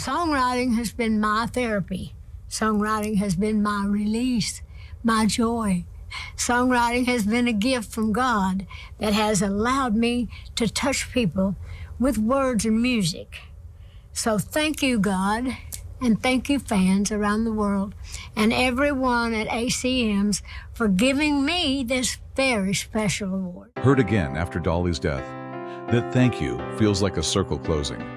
Songwriting has been my therapy. Songwriting has been my release, my joy. Songwriting has been a gift from God that has allowed me to touch people with words and music. So thank you, God, and thank you, fans around the world, and everyone at ACM's for giving me this very special award. Heard again after Dolly's death, that thank you feels like a circle closing.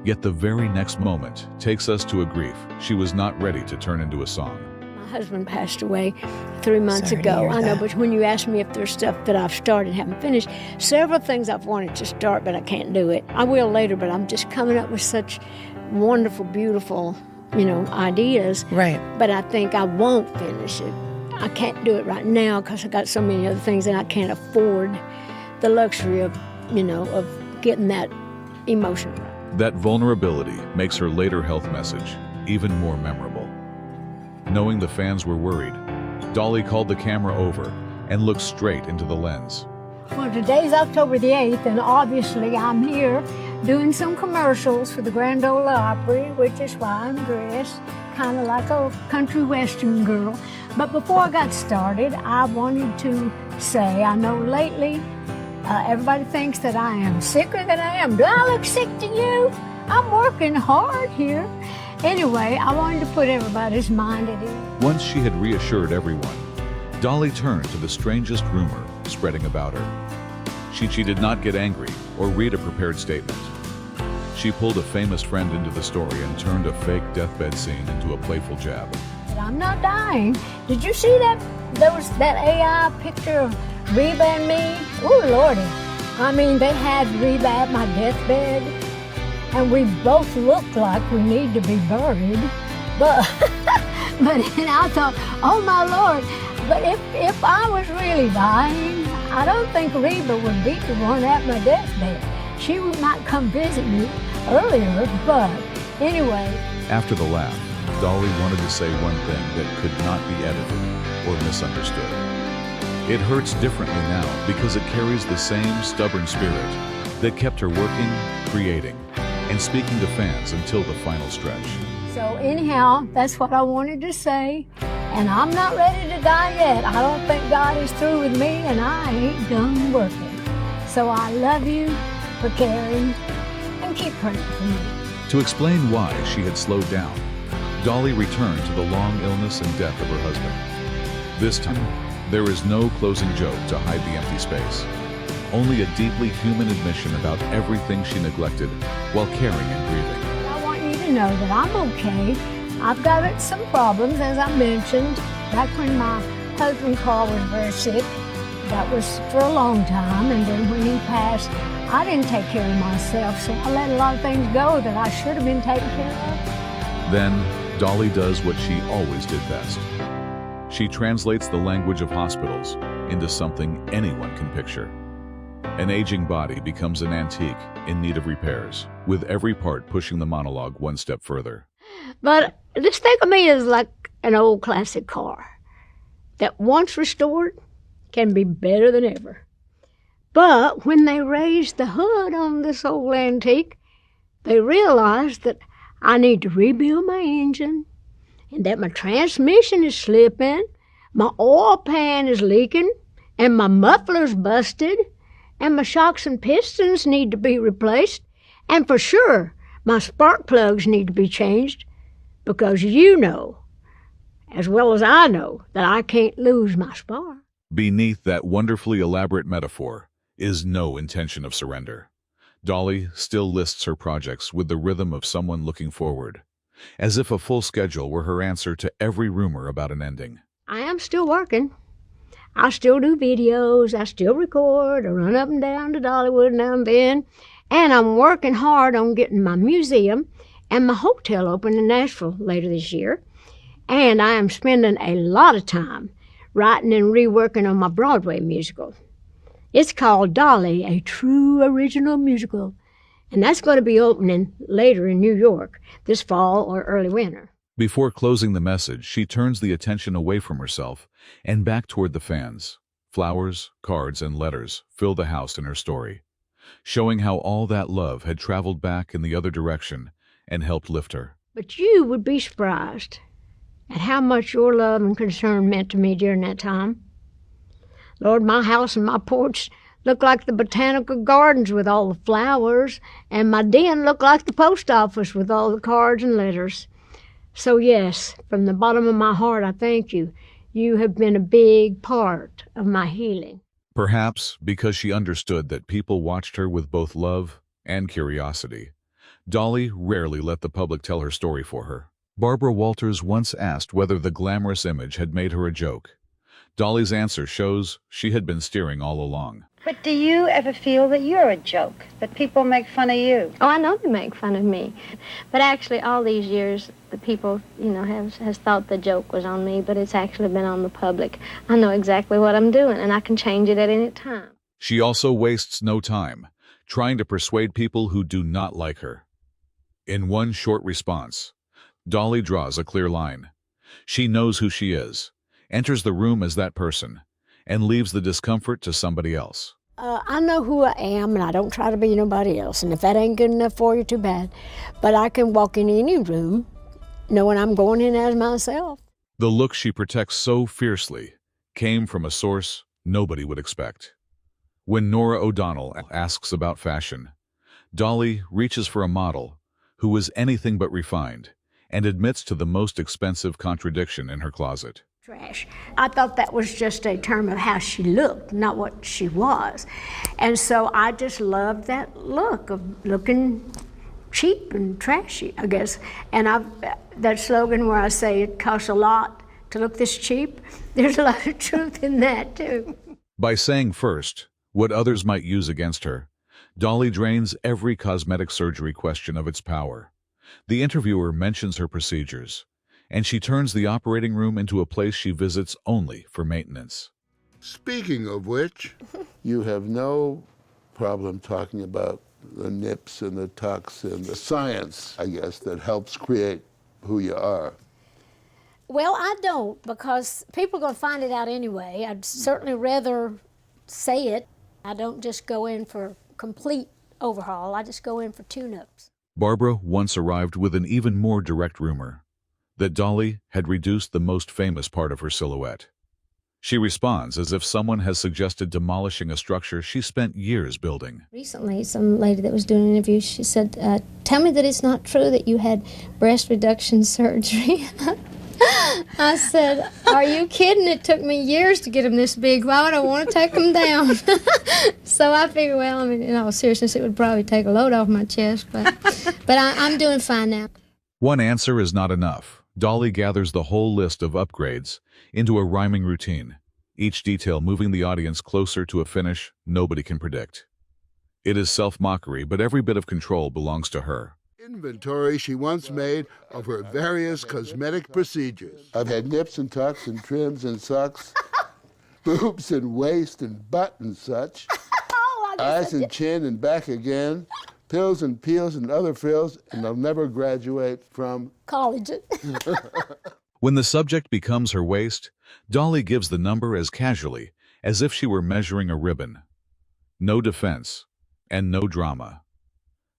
Yet the very next moment takes us to a grief she was not ready to turn into a song. My husband passed away 3 months ago. I know, but when you ask me if there's stuff that I've started, haven't finished, several things I've wanted to start, but I can't do it. I will later, but I'm just coming up with such wonderful, beautiful, ideas. Right. But I think I won't finish it. I can't do it right now because I got so many other things and I can't afford the luxury of getting that emotion right. That vulnerability makes her later health message even more memorable. Knowing the fans were worried, Dolly called the camera over and looked straight into the lens. Well, today's October the 8th, and obviously I'm here doing some commercials for the Grand Ole Opry, which is why I'm dressed kind of like a country western girl. But before I got started, I wanted to say, I know lately everybody thinks that I am sicker than I am. Do I look sick to you? I'm working hard here. Anyway, I wanted to put everybody's mind at ease. Once she had reassured everyone, Dolly turned to the strangest rumor spreading about her. She did not get angry or read a prepared statement. She pulled a famous friend into the story and turned a fake deathbed scene into a playful jab. But I'm not dying. Did you see that? There was that AI picture of Reba and me. Oh, Lordy. I mean, they had Reba at my deathbed, and we both looked like we need to be buried. But and I thought, oh, my Lord. But if I was really dying, I don't think Reba would be the one at my deathbed. She might come visit me earlier, but anyway. After the laugh, Dolly wanted to say one thing that could not be edited or misunderstood. It hurts differently now because it carries the same stubborn spirit that kept her working, creating, and speaking to fans until the final stretch. So anyhow, that's what I wanted to say, and I'm not ready to die yet. I don't think God is through with me, and I ain't done working. So I love you for caring, and keep praying for me. To explain why she had slowed down, Dolly returned to the long illness and death of her husband. This time, there is no closing joke to hide the empty space. Only a deeply human admission about everything she neglected while caring and grieving. I want you to know that I'm okay. I've got some problems, as I mentioned, back when my husband Carl was very sick. That was for a long time, and then when he passed, I didn't take care of myself, so I let a lot of things go that I should have been taken care of. Then, Dolly does what she always did best. She translates the language of hospitals into something anyone can picture. An aging body becomes an antique in need of repairs, with every part pushing the monologue one step further. But just think of me as like an old classic car that once restored can be better than ever. But when they raised the hood on this old antique, they realized that I need to rebuild my engine, and that my transmission is slipping, my oil pan is leaking, and my muffler's busted, and my shocks and pistons need to be replaced, and for sure, my spark plugs need to be changed, because you know, as well as I know, that I can't lose my spark. Beneath that wonderfully elaborate metaphor is no intention of surrender. Dolly still lists her projects with the rhythm of someone looking forward, as if a full schedule were her answer to every rumor about an ending. I am still working. I still do videos, I still record, I run up and down to Dollywood now and then, and I'm working hard on getting my museum and my hotel open in Nashville later this year, and I am spending a lot of time writing and reworking on my Broadway musical. It's called Dolly, a true original musical, and that's going to be opening later in New York this fall or early winter. Before closing the message, she turns the attention away from herself and back toward the fans. Flowers, cards, and letters fill the house in her story, showing how all that love had traveled back in the other direction and helped lift her. But you would be surprised at how much your love and concern meant to me during that time. Lord, my house and my porch looked like the botanical gardens with all the flowers, and my den looked like the post office with all the cards and letters. So yes, from the bottom of my heart, I thank you. You have been a big part of my healing. Perhaps because she understood that people watched her with both love and curiosity, Dolly rarely let the public tell her story for her. Barbara Walters once asked whether the glamorous image had made her a joke. Dolly's answer shows she had been steering all along. But do you ever feel that you're a joke, that people make fun of you? Oh, I know they make fun of me. But actually, all these years, the people, has thought the joke was on me, but it's actually been on the public. I know exactly what I'm doing, and I can change it at any time. She also wastes no time trying to persuade people who do not like her. In one short response, Dolly draws a clear line. She knows who she is, enters the room as that person, and leaves the discomfort to somebody else. I know who I am, and I don't try to be nobody else. And if that ain't good enough for you, too bad. But I can walk in any room knowing I'm going in as myself. The look she protects so fiercely came from a source nobody would expect. When Nora O'Donnell asks about fashion, Dolly reaches for a model who was anything but refined and admits to the most expensive contradiction in her closet. Trash. I thought that was just a term of how she looked, not what she was. And so I just loved that look of looking cheap and trashy, I guess. And that slogan where I say it costs a lot to look this cheap, there's a lot of truth in that too. By saying first what others might use against her, Dolly drains every cosmetic surgery question of its power. The interviewer mentions her procedures, and she turns the operating room into a place she visits only for maintenance. Speaking of which, you have no problem talking about the nips and the tucks and the science, I guess, that helps create who you are. Well, I don't, because people are going to find it out anyway. I'd certainly rather say it. I don't just go in for complete overhaul. I just go in for tune-ups. Barbara once arrived with an even more direct rumor that Dolly had reduced the most famous part of her silhouette. She responds as if someone has suggested demolishing a structure she spent years building. Recently, some lady that was doing an interview, she said, tell me that it's not true that you had breast reduction surgery. I said, are you kidding? It took me years to get them this big. Why would I want to take them down? So I figured, well, I mean, in all seriousness, it would probably take a load off my chest, but I'm doing fine now. One answer is not enough. Dolly gathers the whole list of upgrades into a rhyming routine, each detail moving the audience closer to a finish nobody can predict. It is self-mockery, but every bit of control belongs to her. Inventory she once made of her various cosmetic procedures. I've had nips and tucks and trims and sucks, boobs and waist and butt and such, eyes and chin and back again, pills and peels and other frills, and I'll never graduate from College. When the subject becomes her waist, Dolly gives the number as casually as if she were measuring a ribbon. No defense and no drama.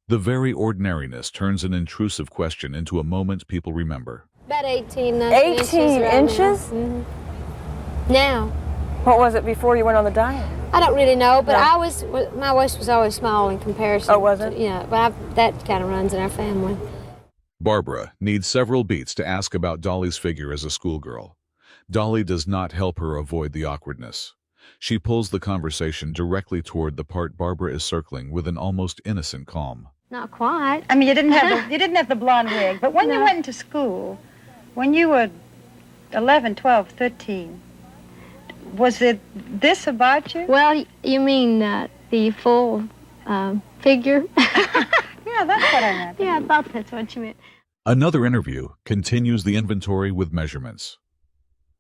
The very ordinariness turns an intrusive question into a moment people remember. About 18 inches. 18 inches? Now. What was it before you went on the diet? I don't really know, but No. my waist was always small in comparison. Oh, was it? Yeah, but that kind of runs in our family. Barbara needs several beats to ask about Dolly's figure as a schoolgirl. Dolly does not help her avoid the awkwardness. She pulls the conversation directly toward the part Barbara is circling with an almost innocent calm. Not quite. I mean, you didn't have the blonde wig, but when you went to school, when you were 11, 12, 13, was it this about you? Well, you mean the full figure? Yeah, that's what I meant. Yeah, I thought that's what you meant. Another interview continues the inventory with measurements.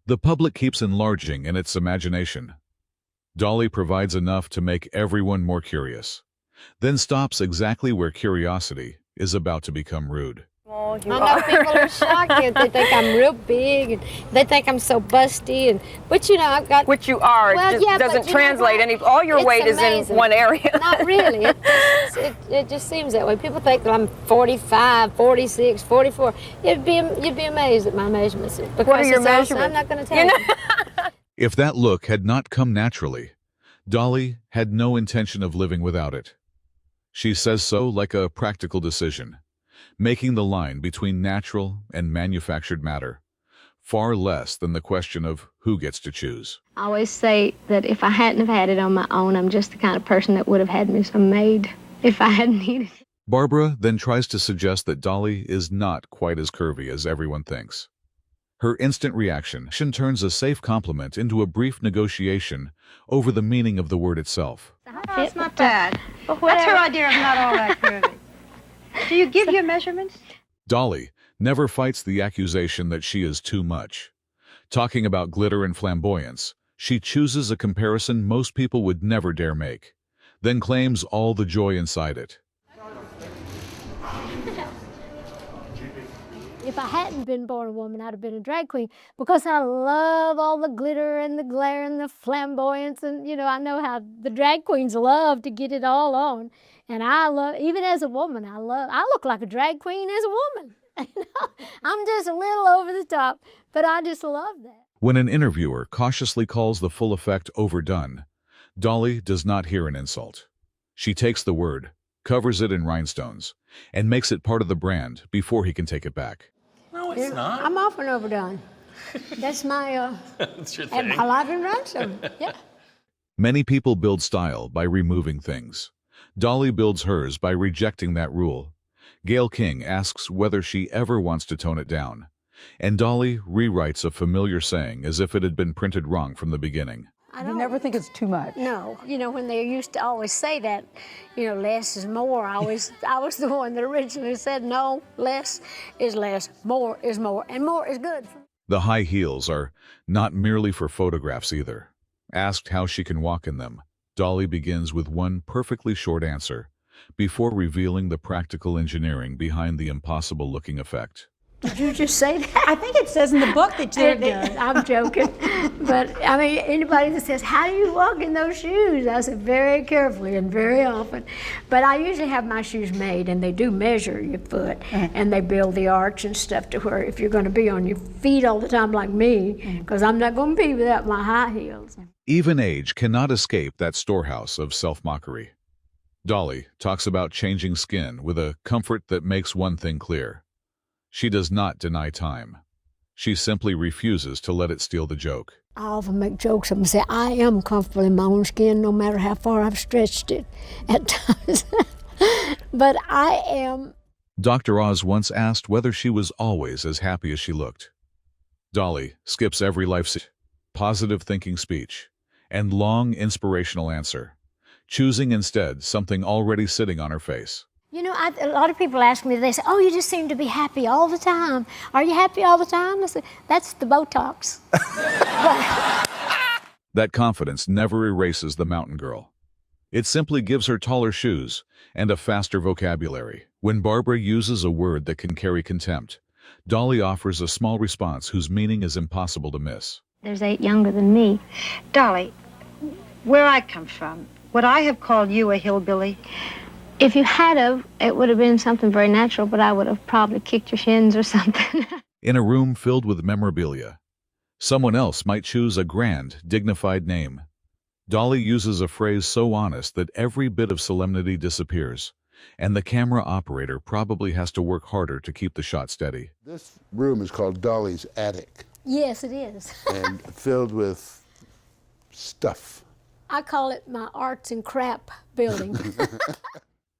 The public keeps enlarging in its imagination. Dolly provides enough to make everyone more curious, then stops exactly where curiosity is about to become rude. Oh, you I are. know people are shocked. They think I'm real big, and they think I'm so busty. And but you know, I've got. Which you are. Well, it just yeah, but doesn't you know translate what? any. All your It's weight is amazing. in one area. Not really. It just seems that way. People think that I'm 45, 46, 44. You'd be amazed at my measurements. Because What are your it's also- measurements? I'm not going to tell you. If that look had not come naturally, Dolly had no intention of living without it. She says so like a practical decision, making the line between natural and manufactured matter far less than the question of who gets to choose. I always say that if I hadn't have had it on my own, I'm just the kind of person that would have had me some made if I hadn't needed it. Barbara then tries to suggest that Dolly is not quite as curvy as everyone thinks. Her instant reaction turns a safe compliment into a brief negotiation over the meaning of the word itself. That's not bad. That's her idea of not all that curvy. Do you give your measurements? Dolly never fights the accusation that she is too much. Talking about glitter and flamboyance, she chooses a comparison most people would never dare make, then claims all the joy inside it. If I hadn't been born a woman, I'd have been a drag queen because I love all the glitter and the glare and the flamboyance. And, you know, I know how the drag queens love to get it all on. And I love, even as a woman, I look like a drag queen as a woman. I'm just a little over the top, but I just love that. When an interviewer cautiously calls the full effect overdone, Dolly does not hear an insult. She takes the word, covers it in rhinestones, and makes it part of the brand before he can take it back. No, it's not. I'm often overdone. That's my, That's your thing. my life in rhinestone. Yeah. Many people build style by removing things. Dolly builds hers by rejecting that rule. Gayle King asks whether she ever wants to tone it down, and Dolly rewrites a familiar saying as if it had been printed wrong from the beginning. You never think it's too much. No, you know, when they used to always say that, you know, less is more, I was the one that originally said, no, less is less, more is more, and more is good. The high heels are not merely for photographs either. Asked how she can walk in them, Dolly begins with one perfectly short answer before revealing the practical engineering behind the impossible-looking effect. Did you just say that? I think it says in the book that you're I'm joking. But, I mean, anybody that says, how do you walk in those shoes? I said, very carefully and very often. But I usually have my shoes made, and they do measure your foot, and they build the arch and stuff to where if you're going to be on your feet all the time like me, because I'm not going to be without my high heels. Even age cannot escape that storehouse of self-mockery. Dolly talks about changing skin with a comfort that makes one thing clear. She does not deny time. She simply refuses to let it steal the joke. I often make jokes of them and say, I am comfortable in my own skin no matter how far I've stretched it at times. But I am. Dr. Oz once asked whether she was always as happy as she looked. Dolly skips every positive thinking speech and long inspirational answer, choosing instead something already sitting on her face. You know, a lot of people ask me, they say, oh, you just seem to be happy all the time. Are you happy all the time? I say, that's the Botox. That confidence never erases the mountain girl. It simply gives her taller shoes and a faster vocabulary. When Barbara uses a word that can carry contempt, Dolly offers a small response whose meaning is impossible to miss. There's 8 younger than me. Dolly, where I come from, would I have called you a hillbilly? If you had of, it would have been something very natural, but I would have probably kicked your shins or something. In a room filled with memorabilia, someone else might choose a grand, dignified name. Dolly uses a phrase so honest that every bit of solemnity disappears, and the camera operator probably has to work harder to keep the shot steady. This room is called Dolly's attic Yes, it is. and filled with stuff. I call it my arts and crap building.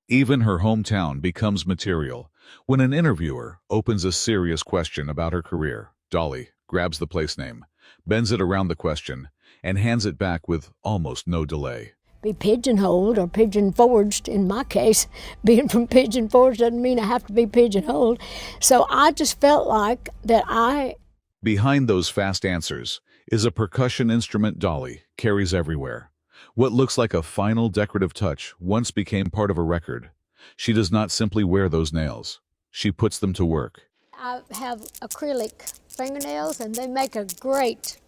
Even her hometown becomes material when an interviewer opens a serious question about her career. Dolly grabs the place name, bends it around the question, and hands it back with almost no delay. Be pigeonholed or pigeon-forged in my case. Being from Pigeon Forge doesn't mean I have to be pigeonholed. So I just felt like that Behind those fast answers is a percussion instrument Dolly carries everywhere. What looks like a final decorative touch once became part of a record. She does not simply wear those nails. she puts them to work. I have acrylic fingernails, and they make a great,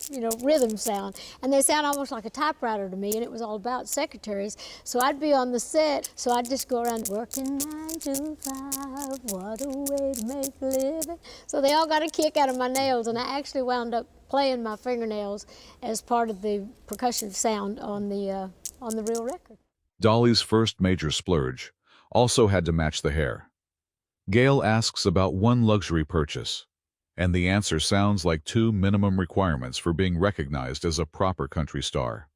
rhythm sound. And they sound almost like a typewriter to me, and it was all about secretaries. So I'd be on the set, so I'd just go around working 9 to 5, what a way to make a living. So they all got a kick out of my nails, and I actually wound up playing my fingernails as part of the percussion sound on the real record. Dolly's first major splurge also had to match the hair. Gail asks about one luxury purchase, and the answer sounds like 2 minimum requirements for being recognized as a proper country star.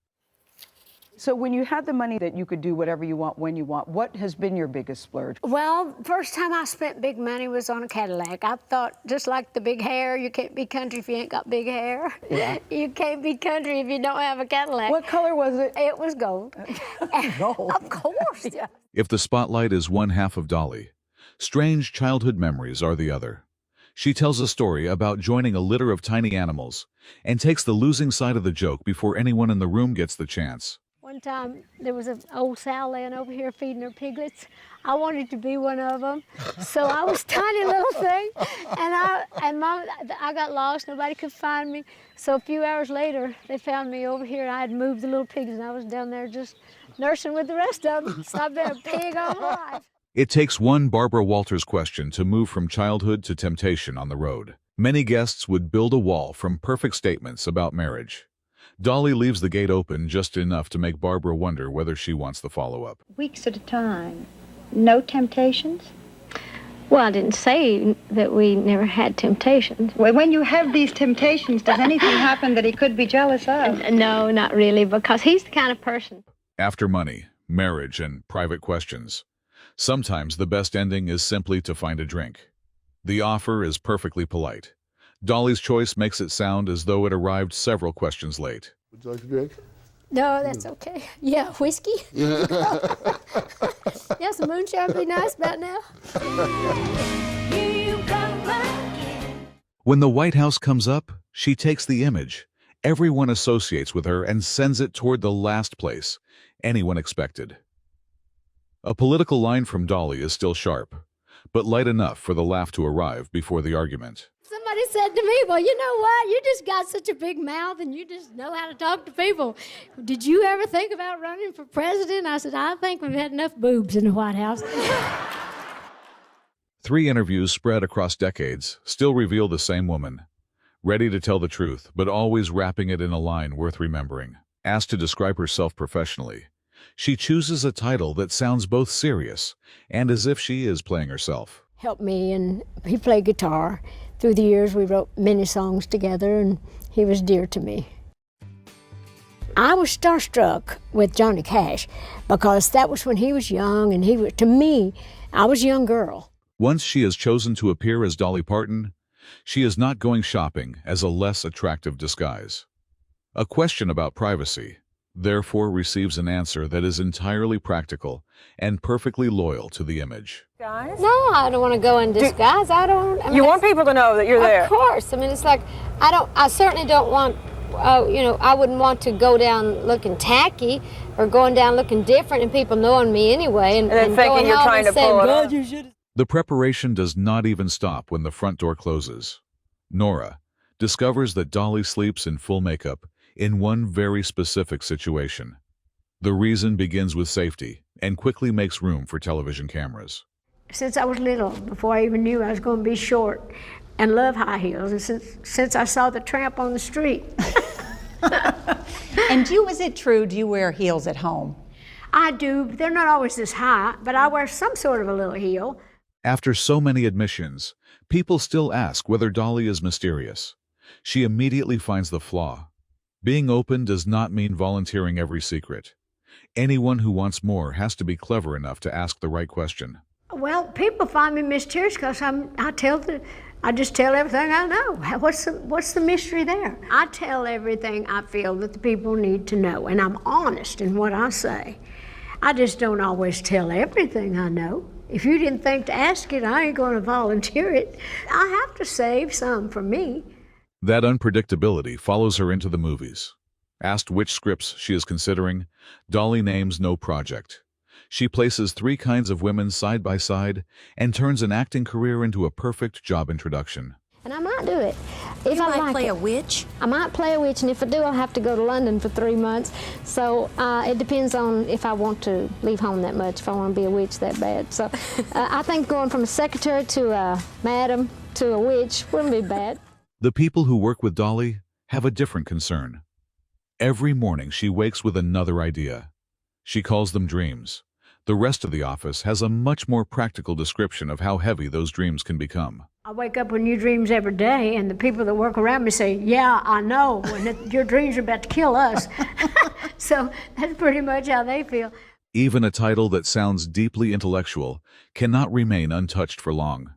So when you had the money that you could do whatever you want when you want, what has been your biggest splurge? Well, first time I spent big money was on a Cadillac. I thought, just like the big hair, you can't be country if you ain't got big hair. Yeah. You can't be country if you don't have a Cadillac. What color was it? It was gold. Gold. Of course. Yeah. If the spotlight is one half of Dolly, strange childhood memories are the other. She tells a story about joining a litter of tiny animals and takes the losing side of the joke before anyone in the room gets the chance. One time, there was an old sow laying over here feeding her piglets. I wanted to be one of them, so I was a tiny little thing, and Mom, I got lost. Nobody could find me. So a few hours later, they found me over here. I had moved the little pigs, and I was down there just nursing with the rest of them. So I've been a pig all my life. It takes one Barbara Walters question to move from childhood to temptation on the road. Many guests would build a wall from perfect statements about marriage. Dolly leaves the gate open just enough to make Barbara wonder whether she wants the follow-up. Weeks at a time. No temptations? Well, I didn't say that we never had temptations. Well, when you have these temptations, does anything happen that he could be jealous of? No, not really, because he's the kind of person. After money, marriage, and private questions, sometimes the best ending is simply to find a drink. The offer is perfectly polite. Dolly's choice makes it sound as though it arrived several questions late. Would you like a drink? No, that's okay. Yeah, whiskey? Yeah, some moonshine would be nice about now. When the White House comes up, she takes the image everyone associates with her and sends it toward the last place anyone expected. A political line from Dolly is still sharp, but light enough for the laugh to arrive before the argument. Somebody said to me, well, you know what? You just got such a big mouth and you just know how to talk to people. Did you ever think about running for president? I said, I think we've had enough boobs in the White House. 3 interviews spread across decades still reveal the same woman, ready to tell the truth, but always wrapping it in a line worth remembering. Asked to describe herself professionally, she chooses a title that sounds both serious and as if she is playing herself. Helped me, and he played guitar. Through the years, we wrote many songs together, and he was dear to me. I was starstruck with Johnny Cash because that was when he was young, and he was, to me, I was a young girl. Once she has chosen to appear as Dolly Parton, she is not going shopping as a less attractive disguise. A question about privacy, therefore, receives an answer that is entirely practical and perfectly loyal to the image. Guys? No, I don't want to go in disguise. You want people to know that you're there? Of course. I mean, it's like, I certainly don't want, I wouldn't want to go down looking tacky or going down looking different and people knowing me anyway. And then thinking you're trying to pull it off. The preparation does not even stop when the front door closes. Nora discovers that Dolly sleeps in full makeup in one very specific situation. The reason begins with safety and quickly makes room for television cameras. Since I was little, before I even knew I was going to be short and love high heels, and since I saw the tramp on the street. And is it true, do you wear heels at home? I do, but they're not always this high, but I wear some sort of a little heel. After so many admissions, people still ask whether Dolly is mysterious. She immediately finds the flaw. Being open does not mean volunteering every secret. Anyone who wants more has to be clever enough to ask the right question. Well, people find me mysterious because I just tell everything I know. What's the mystery there? I tell everything I feel that the people need to know, and I'm honest in what I say. I just don't always tell everything I know. If you didn't think to ask it, I ain't going to volunteer it. I have to save some for me. That unpredictability follows her into the movies. Asked which scripts she is considering, Dolly names no project. She places 3 kinds of women side by side and turns an acting career into a perfect job introduction. And I might do it. If You I might like play it. a witch. I might play a witch, and if I do, I'll have to go to London for 3 months. So it depends on if I want to leave home that much, if I want to be a witch that bad. So I think going from a secretary to a madam to a witch wouldn't be bad. The people who work with Dolly have a different concern. Every morning she wakes with another idea. She calls them dreams. The rest of the office has a much more practical description of how heavy those dreams can become. I wake up with new dreams every day, and the people that work around me say, yeah, I know, and your dreams are about to kill us. So that's pretty much how they feel. Even a title that sounds deeply intellectual cannot remain untouched for long.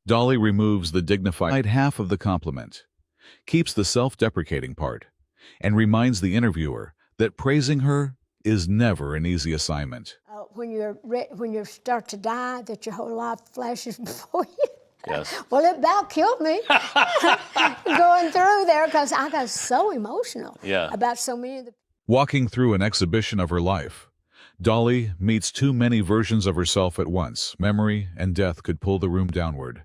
Dolly removes the dignified half of the compliment, keeps the self-deprecating part, and reminds the interviewer that praising her is never an easy assignment. When you start to die, that your whole life flashes before you. Yes. Well, it about killed me going through there because I got so emotional about so many of the. Walking through an exhibition of her life, Dolly meets too many versions of herself at once. Memory and death could pull the room downward.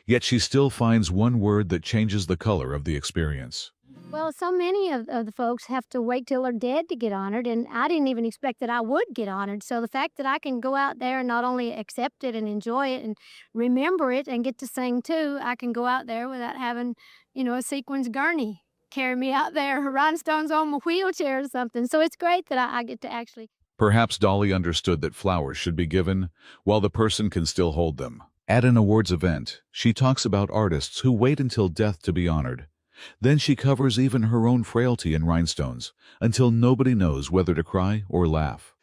Yet she still finds one word that changes the color of the experience. Well, so many of the folks have to wait till they're dead to get honored, and I didn't even expect that I would get honored. So the fact that I can go out there and not only accept it and enjoy it and remember it and get to sing too, I can go out there without having, a sequins gurney carry me out there, rhinestones on my wheelchair or something. So it's great that I get to actually. Perhaps Dolly understood that flowers should be given while the person can still hold them. At an awards event, she talks about artists who wait until death to be honored. Then she covers even her own frailty in rhinestones until nobody knows whether to cry or laugh.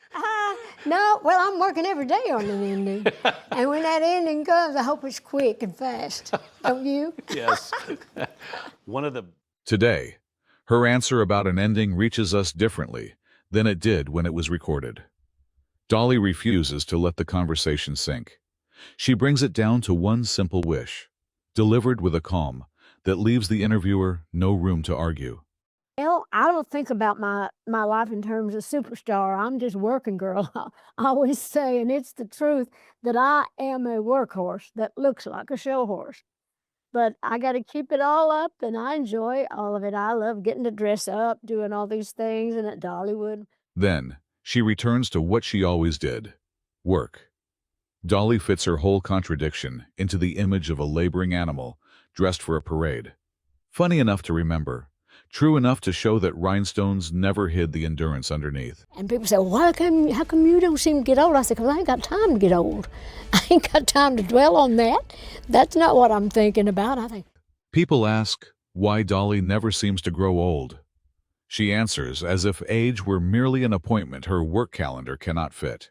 No, well, I'm working every day on an ending. And when that ending comes, I hope it's quick and fast. Don't you? Yes. One of the... Today, her answer about an ending reaches us differently than it did when it was recorded. Dolly refuses to let the conversation sink. She brings it down to one simple wish, delivered with a calm that leaves the interviewer no room to argue. Well, I don't think about my life in terms of superstar. I'm just working girl. I always say, and it's the truth, that I am a workhorse that looks like a show horse. But I got to keep it all up, and I enjoy all of it. I love getting to dress up, doing all these things, and at Dollywood. Then, she returns to what she always did, work. Dolly fits her whole contradiction into the image of a laboring animal dressed for a parade. Funny enough to remember, true enough to show that rhinestones never hid the endurance underneath. And people say, well, how come you don't seem to get old? I said, because I ain't got time to get old. I ain't got time to dwell on that. That's not what I'm thinking about. I think. People ask why Dolly never seems to grow old. She answers as if age were merely an appointment her work calendar cannot fit.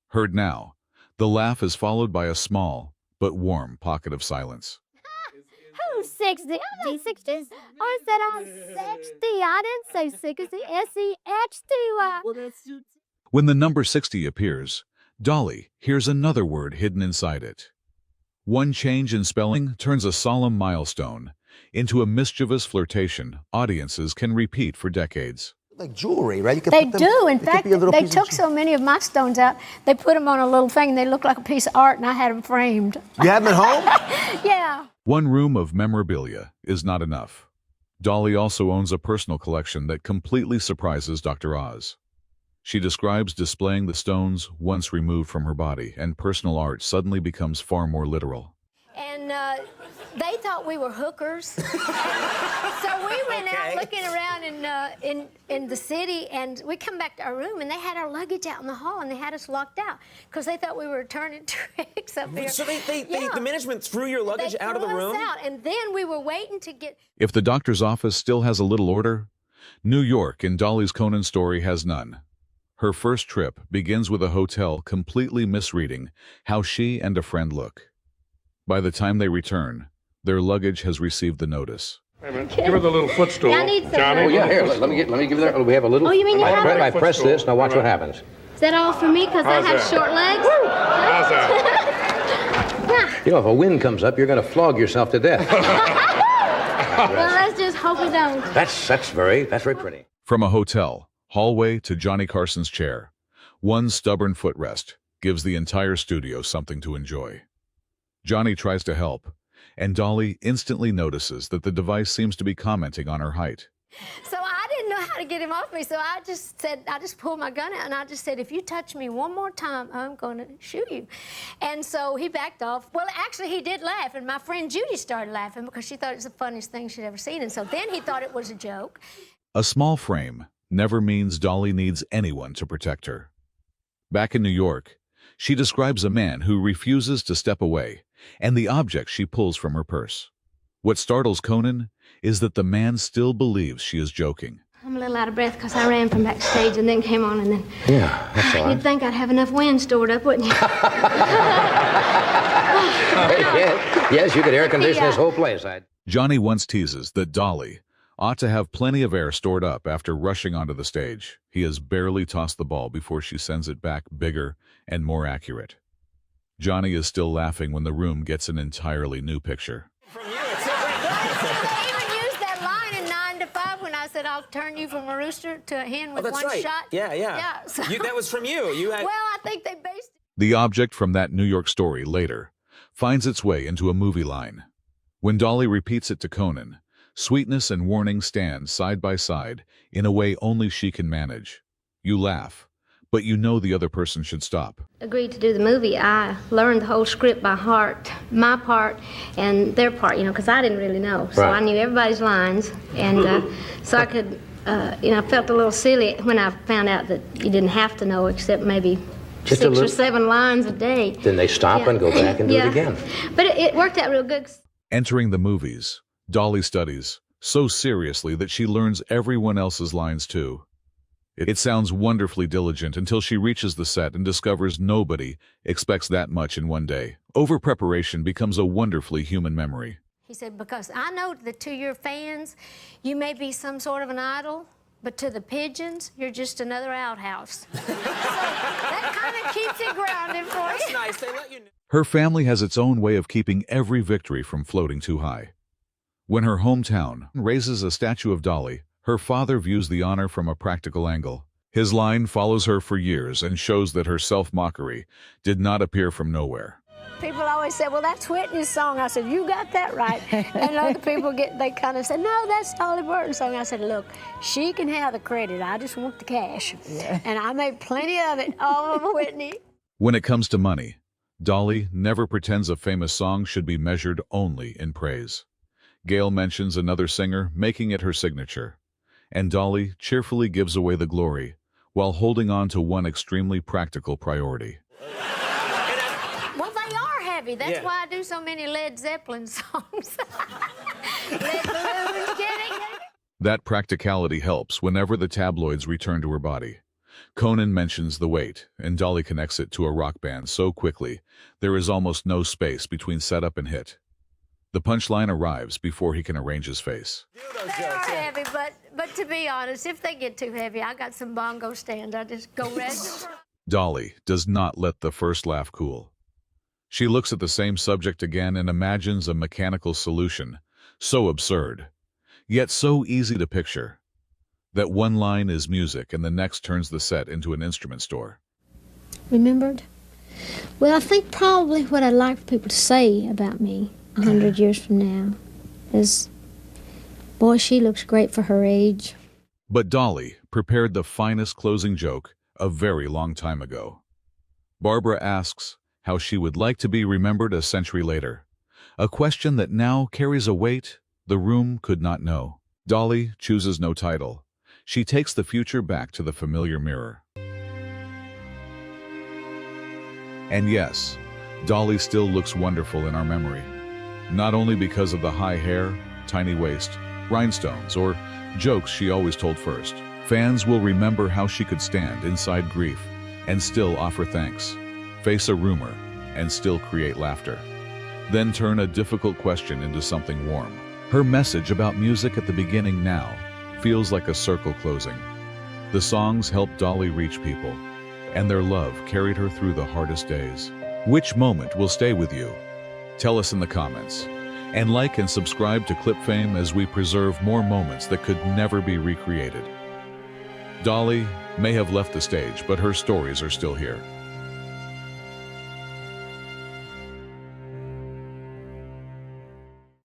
Heard now, the laugh is followed by a small but warm pocket of silence. Who's 60? I'm not 60. I said I'm 60. I didn't say 60. S-E-X-T-Y. When the number 60 appears, Dolly hears another word hidden inside it. One change in spelling turns a solemn milestone into a mischievous flirtation audiences can repeat for decades. Like jewelry, right? You They do. In fact, they took so many of my stones out, they put them on a little thing. They look like a piece of art, and I had them framed. You have them at home? Yeah. One room of memorabilia is not enough. Dolly also owns a personal collection that completely surprises Dr. Oz. She describes displaying the stones once removed from her body, and personal art suddenly becomes far more literal. And they thought we were hookers. So we went out looking around in the city, and we come back to our room, and they had our luggage out in the hall, and they had us locked out because they thought we were turning tricks up there. So the management threw your luggage out of the room? They threw us out, and then we were waiting to get... If the doctor's office still has a little order, New York in Dolly's Conan story has none. Her first trip begins with a hotel completely misreading how she and a friend look. By the time they return, their luggage has received the notice. Hey, man, give her the little footstool. Yeah, I need some. Johnny. Oh, yeah, here, let me give you that. We have a little... Oh, you mean you have I press this, now watch what happens. Is that all for me because I How's have that? short legs? How's that? You know, if a wind comes up, you're going to flog yourself to death. Well, let's just hope we don't. That's very pretty. From a hotel hallway to Johnny Carson's chair, One stubborn footrest gives the entire studio something to enjoy. Johnny tries to help, and Dolly instantly notices that the device seems to be commenting on her height. So I didn't know how to get him off me, so I just pulled my gun out and I just said, if you touch me one more time, I'm going to shoot you. And so he backed off. Well, actually, he did laugh, and my friend Judy started laughing because she thought it was the funniest thing she'd ever seen, and so then he thought it was a joke. A small frame never means Dolly needs anyone to protect her. Back in New York, she describes a man who refuses to step away and the object she pulls from her purse. What startles Conan is that the man still believes she is joking. I'm a little out of breath because I ran from backstage and then came on and then... Yeah, that's all right. You'd think I'd have enough wind stored up, wouldn't you? Yes, you could air condition this whole place. Johnny once teases that Dolly ought to have plenty of air stored up after rushing onto the stage. He has barely tossed the ball before she sends it back bigger and more accurate. Johnny is still laughing when the room gets an entirely new picture. They even used that line in 9 to 5 when I said I'll turn you from a rooster to a hen with one shot. Yeah. So, That was from you. Well, I think they based it. The object from that New York story later finds its way into a movie line. When Dolly repeats it to Conan, sweetness and warning stand side by side in a way only she can manage. You laugh, but you know the other person should stop. Agreed to do the movie. I learned the whole script by heart, my part and their part, because I didn't really know. So I knew everybody's lines, and so I could, I felt a little silly when I found out that you didn't have to know except maybe Just 6 or 7 lines a day. Then they stop and go back and do it again. But it worked out real good. Entering the movies, Dolly studies so seriously that she learns everyone else's lines too. It sounds wonderfully diligent until she reaches the set and discovers nobody expects that much in one day. Over-preparation becomes a wonderfully human memory. He said, because I know that to your fans, you may be some sort of an idol, but to the pigeons, you're just another outhouse. So that kind of keeps it grounded for you. That's nice. They let you know. Her family has its own way of keeping every victory from floating too high. When her hometown raises a statue of Dolly, her father views the honor from a practical angle. His line follows her for years and shows that her self-mockery did not appear from nowhere. People always say, well, that's Whitney's song. I said, you got that right. And other people they kind of said, no, that's Dolly Parton's song. I said, look, she can have the credit. I just want the cash. Yeah. And I made plenty of it, all over Whitney. When it comes to money, Dolly never pretends a famous song should be measured only in praise. Gail mentions another singer making it her signature, and Dolly cheerfully gives away the glory while holding on to one extremely practical priority. Well, they are heavy. That's why I do so many Led Zeppelin songs. Led balloons, get it? That practicality helps whenever the tabloids return to her body. Conan mentions the weight, and Dolly connects it to a rock band so quickly there is almost no space between setup and hit. The punchline arrives before he can arrange his face. They are heavy, but to be honest, if they get too heavy, I got some bongo stands. I just go rest. Dolly does not let the first laugh cool. She looks at the same subject again and imagines a mechanical solution, so absurd, yet so easy to picture, that one line is music and the next turns the set into an instrument store. Remembered? Well, I think probably what I'd like for people to say about me 100 years from now is, boy, she looks great for her age. But Dolly prepared the finest closing joke a very long time ago. Barbara asks how she would like to be remembered a century later, a question that now carries a weight the room could not know. Dolly chooses no title. She takes the future back to the familiar mirror. And yes, Dolly still looks wonderful in our memory, not only because of the high hair, tiny waist, rhinestones, or jokes she always told first. Fans will remember how she could stand inside grief and still offer thanks, face a rumor and still create laughter, then turn a difficult question into something warm. Her message about music at the beginning now feels like a circle closing. The songs helped Dolly reach people, and their love carried her through the hardest days. Which moment will stay with you? Tell us in the comments. And like and subscribe to Clip Fame as we preserve more moments that could never be recreated. Dolly, may have left the stage, but her stories are still here.